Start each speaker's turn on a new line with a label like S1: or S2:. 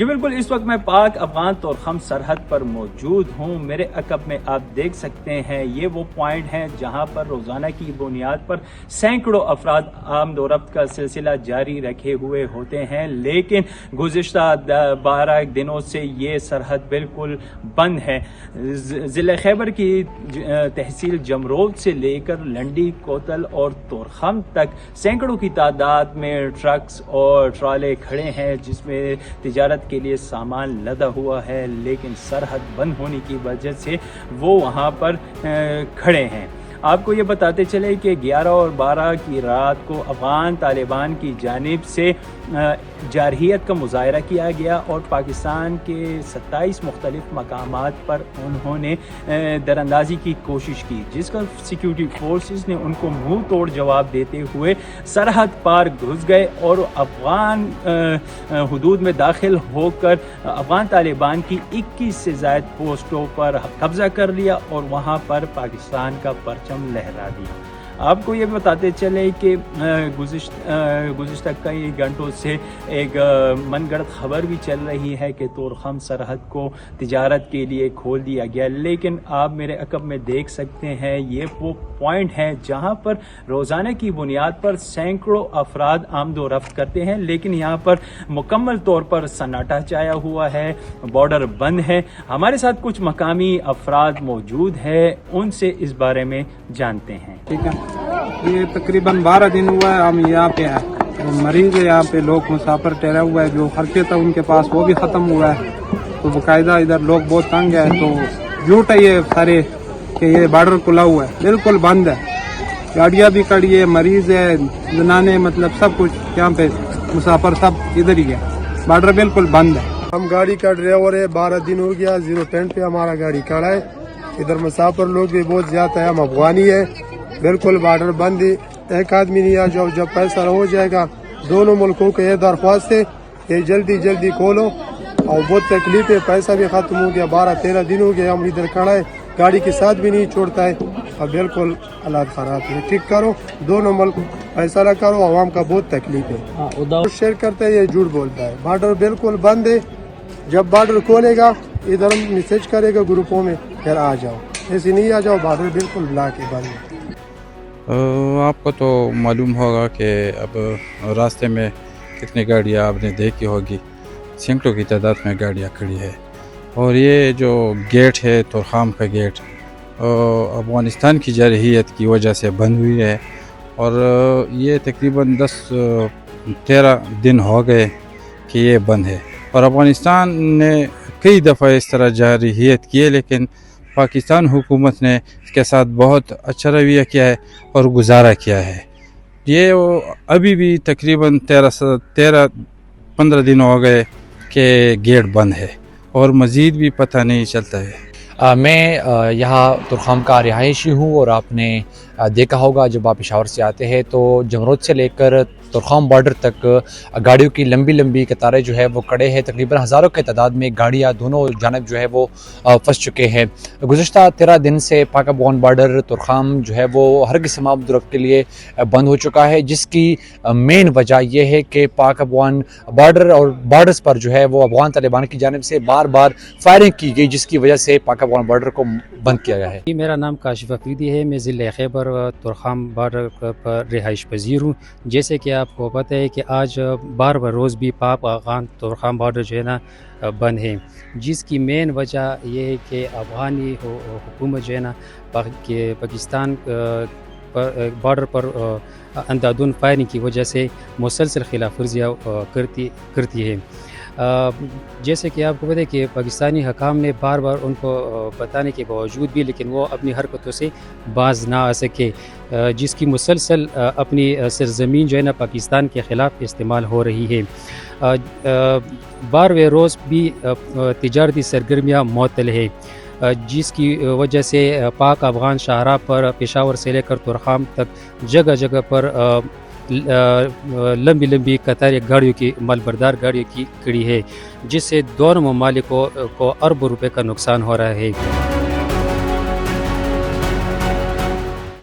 S1: جی بالکل، اس وقت میں پاک افغان طورخم سرحد پر موجود ہوں۔ میرے عقب میں آپ دیکھ سکتے ہیں یہ وہ پوائنٹ ہیں جہاں پر روزانہ کی بنیاد پر سینکڑوں افراد آمد و رفت کا سلسلہ جاری رکھے ہوئے ہوتے ہیں، لیکن گزشتہ 12 دنوں سے یہ سرحد بالکل بند ہے۔ ضلع خیبر کی تحصیل جمرود سے لے کر لنڈی، کوتل اور طورخم تک سینکڑوں کی تعداد میں ٹرکس اور ٹرالے کھڑے ہیں جس میں تجارت کے لیے سامان لدا ہوا ہے، لیکن سرحد بند ہونے کی وجہ سے وہ وہاں پر کھڑے ہیں۔ آپ کو یہ بتاتے چلے کہ 11 اور 12 کی رات کو افغان طالبان کی جانب سے جارحیت کا مظاہرہ کیا گیا اور پاکستان کے 27 مختلف مقامات پر انہوں نے دراندازی کی کوشش کی، جس کا سیکیورٹی فورسز نے ان کو منہ توڑ جواب دیتے ہوئے سرحد پار گھس گئے اور افغان حدود میں داخل ہو کر افغان طالبان کی 21 سے زائد پوسٹوں پر قبضہ کر لیا اور وہاں پر پاکستان کا پرچم لہرا دیا۔ آپ کو یہ بتاتے چلے کہ گزشتہ کئی گھنٹوں سے ایک من گڑت خبر بھی چل رہی ہے کہ طورخم سرحد کو تجارت کے لیے کھول دیا گیا، لیکن آپ میرے عقب میں دیکھ سکتے ہیں یہ وہ پوائنٹ ہیں جہاں پر روزانہ کی بنیاد پر سینکڑوں افراد آمد و رفت کرتے ہیں، لیکن یہاں پر مکمل طور پر سناٹا چھایا ہوا ہے، بارڈر بند ہے۔ ہمارے ساتھ کچھ مقامی افراد موجود ہیں، ان سے اس بارے میں جانتے ہیں۔
S2: ٹھیک ہے، یہ تقریباً 12 دن ہوا ہے ہم یہاں پہ ہیں، مریض ہے یہاں پہ، لوگ مسافر ٹھہرا ہوا ہے، جو خرچے تھا ان کے پاس وہ بھی ختم ہوا ہے، تو باقاعدہ ادھر لوگ بہت تنگ ہے۔ تو جھوٹ ہے یہ سارے کہ یہ بارڈر کھلا ہوا ہے، بالکل بند ہے، گاڑیاں بھی کھڑی ہے، مریض ہے، زنانے، مطلب سب کچھ یہاں پہ مسافر سب ادھر ہی ہے، بارڈر بالکل بند ہے۔
S3: ہم گاڑی کا ڈرائیور ہے، 12 دن ہو گیا، 0 پہ ہمارا گاڑی کھڑا ہے، ادھر مسافر لوگ بھی بہت زیادہ ہے، ہم افغانی ہے، بالکل بارڈر بند ہے، ایک آدمی نہیں آ جاؤ، جب فیصلہ ہو جائے گا دونوں ملکوں کو یہ درخواست ہے کہ جلدی کھولو، اور بہت تکلیف ہے، پیسہ بھی ختم ہو گیا، 12-13 دن ہو گیا ہم ادھر کھڑا ہے، گاڑی کے ساتھ بھی نہیں چھوڑتا ہے، اور بالکل حالات خراب ہے، ٹھیک کرو، دونوں ملک فیصلہ کرو، عوام کا بہت تکلیف ہے۔ شیئر کرتا ہے، یہ جھوٹ بولتا ہے، بارڈر بالکل بند ہے، جب بارڈر کھولے گا ادھر میسج کرے گا گروپوں میں، پھر آ جاؤ، ایسے نہیں آ جاؤ، بارڈر بالکل بلاک ہے، بند ہے۔
S4: آپ کو تو معلوم ہوگا کہ اب راستے میں کتنی گاڑیاں آپ نے دیکھی ہوگی، سینکڑوں کی تعداد میں گاڑیاں کھڑی ہے، اور یہ جو گیٹ ہے طورخم کا گیٹ افغانستان کی جارحیت کی وجہ سے بند ہوئی ہے، اور یہ تقریباً 10-13 دن ہو گئے کہ یہ بند ہے، اور افغانستان نے کئی دفعہ اس طرح جارحیت کی ہے، لیکن پاکستان حکومت نے اس کے ساتھ بہت اچھا رویہ کیا ہے اور گزارا کیا ہے۔ یہ ابھی بھی تقریباً 13-15 دن ہو گئے کہ گیٹ بند ہے، اور مزید بھی پتہ نہیں چلتا ہے۔
S5: میں یہاں طورخم کا رہائشی ہوں، اور آپ نے دیکھا ہوگا جب آپ پشاور سے آتے ہیں تو جمرود سے لے کر طورخم بارڈر تک گاڑیوں کی لمبی قطاریں جو ہے وہ کڑے ہیں، تقریباً ہزاروں کی تعداد میں گاڑیاں دونوں جانب جو ہے وہ پھنس چکے ہیں۔ گزشتہ 13 دن سے پاک افغان بارڈر طورخم جو ہے وہ ہر قسم آمد و رفت کے لیے بند ہو چکا ہے، جس کی مین وجہ یہ ہے کہ پاک افغان بارڈر اور بارڈرز پر جو ہے وہ افغان طالبان کی جانب سے بار فائرنگ کی گئی، جس کی وجہ سے پاک افغان بارڈر کو بند کیا گیا ہے۔
S6: میرا نام کاشف افریدی ہے، میں ضلع خیبر طورخم بارڈر پر رہائش پذیر ہوں۔ جیسے کہ آپ کو پتہ ہے کہ آج 12واں روز بھی پاک افغان طورخم بارڈر جو ہے نا بند ہے، جس کی مین وجہ یہ ہے کہ افغانی حکومت جو ہے نا پاکستان بارڈر پر اندھادھند فائرنگ کی وجہ سے مسلسل خلاف ورزیاں کرتی ہے۔ جیسے کہ آپ کو پتہ ہے کہ پاکستانی حکام نے بار ان کو بتانے کے باوجود بھی لیکن وہ اپنی حرکتوں سے باز نہ آ سکے، جس کی مسلسل اپنی سرزمین جو ہے نا پاکستان کے خلاف استعمال ہو رہی ہے۔ 12ویں روز بھی تجارتی سرگرمیاں معطل ہے، جس کی وجہ سے پاک افغان شاہراہ پر پشاور سے لے کر طورخم تک جگہ پر لمبی قطاریں گاڑیوں کی مال بردار گاڑیوں کی کھڑی ہے، جس سے دونوں ممالک کو اربوں روپے کا نقصان ہو رہا ہے۔